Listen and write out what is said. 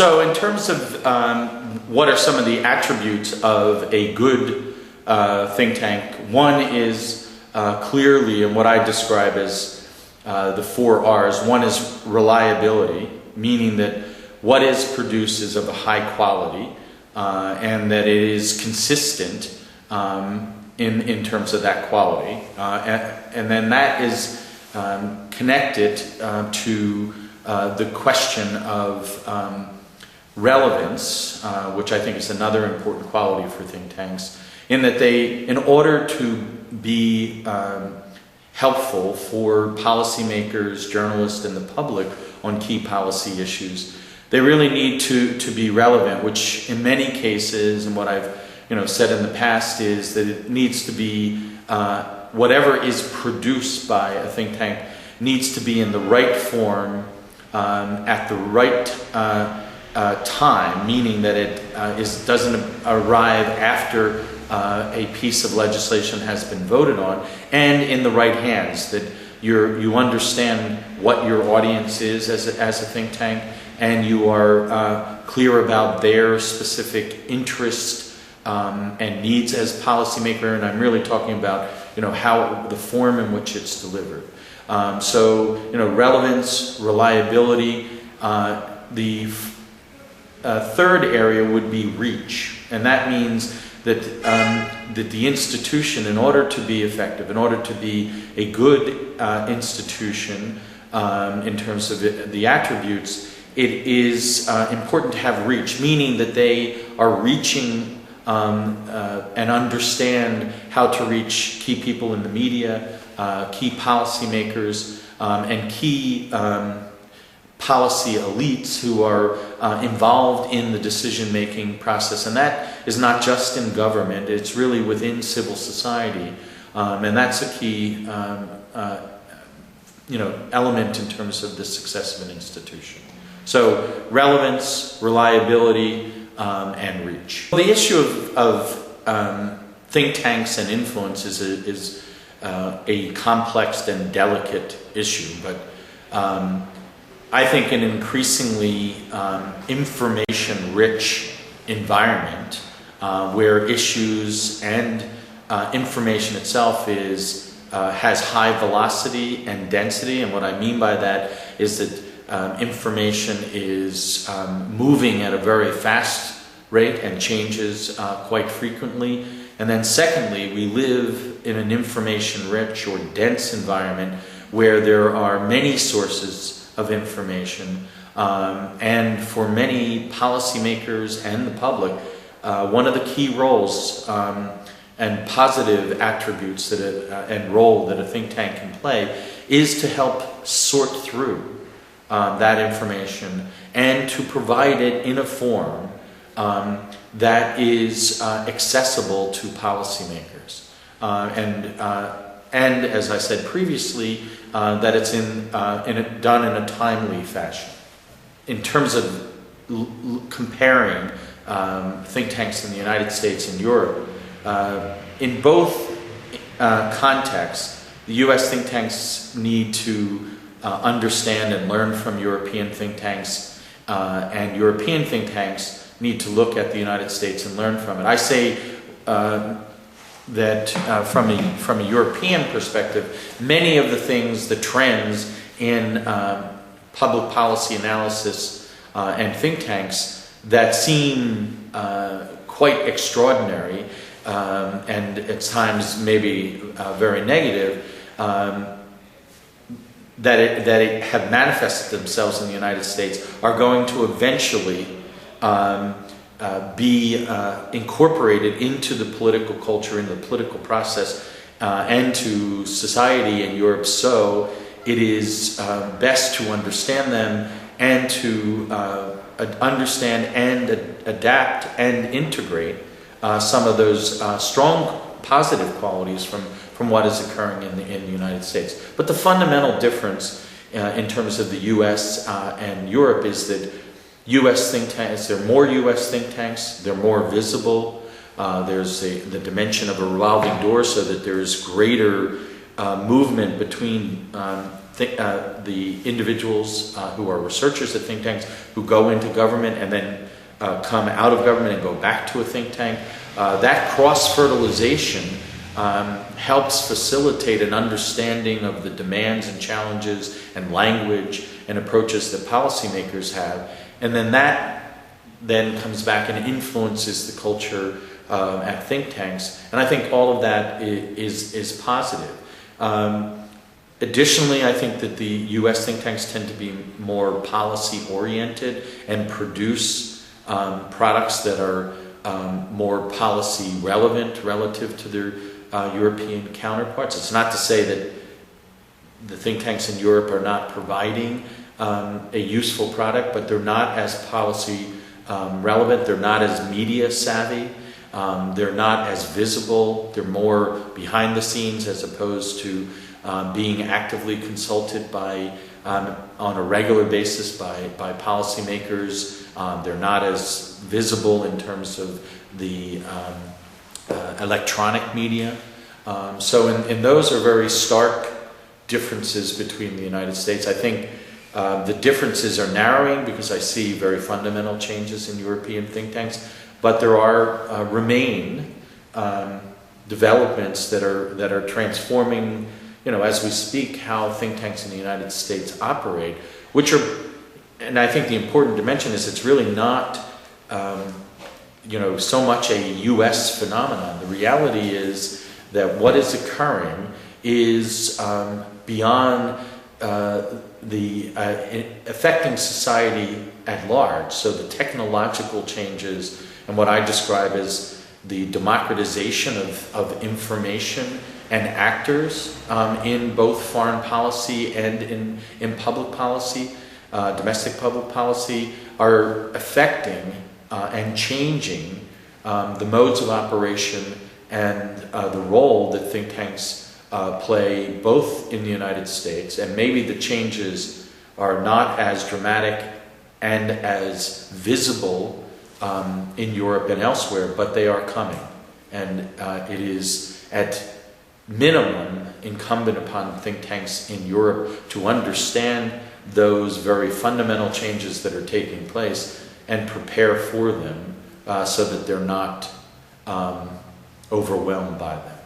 So in terms of what are some of the attributes of a good think tank, one is clearly, and what I describe as the 4 R's. One is reliability, meaning that what is produced is of a high quality and that it is consistent in terms of that quality. And then that is connected to the question of relevance, which I think is another important quality for think tanks, in that they, in order to be helpful for policymakers, journalists, and the public on key policy issues, they really need to be relevant, which in many cases, and what I've said in the past, is that it needs to be, whatever is produced by a think tank needs to be in the right form, at the right time, meaning that it doesn't arrive after a piece of legislation has been voted on, and in the right hands, that you understand what your audience is as a think tank, and you are clear about their specific interests and needs as policymaker. And I'm really talking about how the form in which it's delivered. So relevance, reliability. The third area would be reach, and that means that the institution, in order to be effective, in order to be a good institution in terms of the attributes, it is important to have reach, meaning that they are reaching and understand how to reach key people in the media, key policymakers, and key policy elites who are involved in the decision-making process. And that is not just in government, it's really within civil society. And that's a key element in terms of the success of an institution. So relevance, reliability, and reach. The issue of think tanks and influence is a complex and delicate issue, but I think an increasingly information-rich environment where issues and information itself has high velocity and density. And what I mean by that is that information is moving at a very fast rate and changes quite frequently. And then secondly, we live in an information-rich or dense environment where there are many sources of information. And for many policymakers and the public, one of the key roles and positive attributes and role that a think tank can play is to help sort through that information and to provide it in a form that is accessible to policymakers. And as I said previously, that it's done in a timely fashion. In terms of comparing think tanks in the United States and Europe, in both contexts, the US think tanks need to understand and learn from European think tanks, and European think tanks need to look at the United States and learn from it. I say that from a European perspective, many of the things, the trends in public policy analysis and think tanks that seem quite extraordinary and at times maybe very negative, that have manifested themselves in the United States, are going to eventually be incorporated into the political culture, into the political process, and to society in Europe. So it is best to understand them and to understand and adapt and integrate some of those strong positive qualities from what is occurring in the United States. But the fundamental difference in terms of the US and Europe is that US think tanks, there are more US think tanks, they're more visible, there's the dimension of a revolving door, so that there's greater movement between the individuals who are researchers at think tanks who go into government and then come out of government and go back to a think tank. That cross-fertilization helps facilitate an understanding of the demands and challenges and language and approaches that policymakers have. And then that then comes back and influences the culture at think tanks. And I think all of that is positive. Additionally, I think that the U.S. think tanks tend to be more policy-oriented and produce products that are more policy relevant relative to their European counterparts. It's not to say that the think tanks in Europe are not providing a useful product, but they're not as policy relevant. They're not as media savvy. They're not as visible. They're more behind the scenes as opposed to being actively consulted by on a regular basis by policymakers. They're not as visible in terms of the electronic media. So in those are very stark differences between the United States. I think the differences are narrowing because I see very fundamental changes in European think tanks, but there are remain developments that are transforming, as we speak, how think tanks in the United States operate, which are, and I think the important dimension is it's really not, so much a U.S. phenomenon. The reality is that what is occurring is beyond affecting society at large. So the technological changes and what I describe as the democratization of information and actors in both foreign policy and in public policy, domestic public policy, are affecting and changing the modes of operation and the role that think tanks play both in the United States, and maybe the changes are not as dramatic and as visible in Europe and elsewhere, but they are coming. And it is at minimum incumbent upon think tanks in Europe to understand those very fundamental changes that are taking place and prepare for them so that they're not overwhelmed by them.